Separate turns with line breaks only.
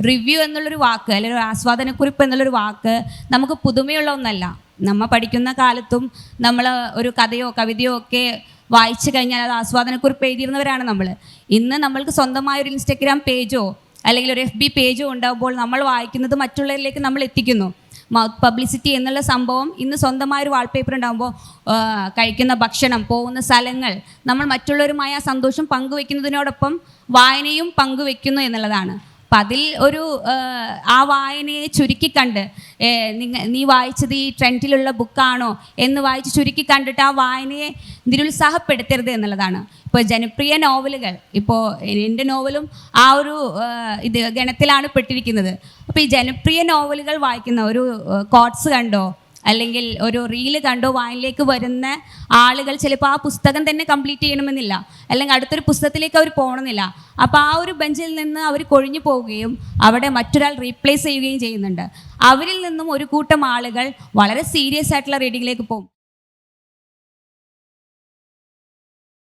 Review എന്നുള്ളൊരു വാക്ക് അല്ലെങ്കിൽ ഒരു ആസ്വാദനക്കുറിപ്പ് എന്നുള്ളൊരു വാക്ക് നമുക്ക് പുതുമയുള്ള ഒന്നല്ല. നമ്മൾ പഠിക്കുന്ന കാലത്തും നമ്മൾ ഒരു കഥയോ കവിതയോ ഒക്കെ വായിച്ചു കഴിഞ്ഞാൽ അത് ആസ്വാദനക്കുറിപ്പ് എഴുതിയിരുന്നവരാണ് നമ്മൾ. ഇന്ന് നമ്മൾക്ക് സ്വന്തമായൊരു ഇൻസ്റ്റഗ്രാം പേജോ അല്ലെങ്കിൽ ഒരു FB പേജോ ഉണ്ടാകുമ്പോൾ നമ്മൾ വായിക്കുന്നത് മറ്റുള്ളവരിലേക്ക് നമ്മൾ എത്തിക്കുന്നു. മൗത്ത് പബ്ലിസിറ്റി എന്നുള്ള സംഭവം ഇന്ന് സ്വന്തമായൊരു വാൾപേപ്പർ ഉണ്ടാകുമ്പോൾ കഴിക്കുന്ന ഭക്ഷണം, പോകുന്ന സ്ഥലങ്ങൾ, നമ്മൾ മറ്റുള്ളവരുമായ ആ സന്തോഷം പങ്കുവെക്കുന്നതിനോടൊപ്പം വായനയും പങ്കുവെക്കുന്നു എന്നുള്ളതാണ്. അപ്പം അതിൽ ഒരു ആ വായനയെ ചുരുക്കിക്കണ്ട് നീ വായിച്ചത് ഈ ട്രെൻഡിലുള്ള ബുക്കാണോ എന്ന് വായിച്ച് ചുരുക്കി കണ്ടിട്ട് ആ വായനയെ നിരുത്സാഹപ്പെടുത്തരുത് എന്നുള്ളതാണ്. ഇപ്പോൾ ജനപ്രിയ നോവലുകൾ, ഇപ്പോൾ എൻ്റെ നോവലും ആ ഒരു ഗണത്തിലാണ് പെട്ടിരിക്കുന്നത്. അപ്പോൾ ഈ ജനപ്രിയ നോവലുകൾ വായിക്കുന്ന ഒരു കോട്ട്സ് കണ്ടോ അല്ലെങ്കിൽ ഒരു റീല് കണ്ടോ വായനയിലേക്ക് വരുന്ന ആളുകൾ ചിലപ്പോൾ ആ പുസ്തകം തന്നെ കംപ്ലീറ്റ് ചെയ്യണമെന്നില്ല, അല്ലെങ്കിൽ അടുത്തൊരു പുസ്തകത്തിലേക്ക് അവർ പോകണമെന്നില്ല. അപ്പോൾ ആ ഒരു ബെഞ്ചിൽ നിന്ന് അവർ കൊഴിഞ്ഞു പോവുകയും അവിടെ മറ്റൊരാൾ റീപ്ലേസ് ചെയ്യുകയും ചെയ്യുന്നുണ്ട്. അവരിൽ നിന്നും ഒരു കൂട്ടം ആളുകൾ വളരെ സീരിയസ് ആയിട്ടുള്ള റീഡിങ്ങിലേക്ക് പോകും.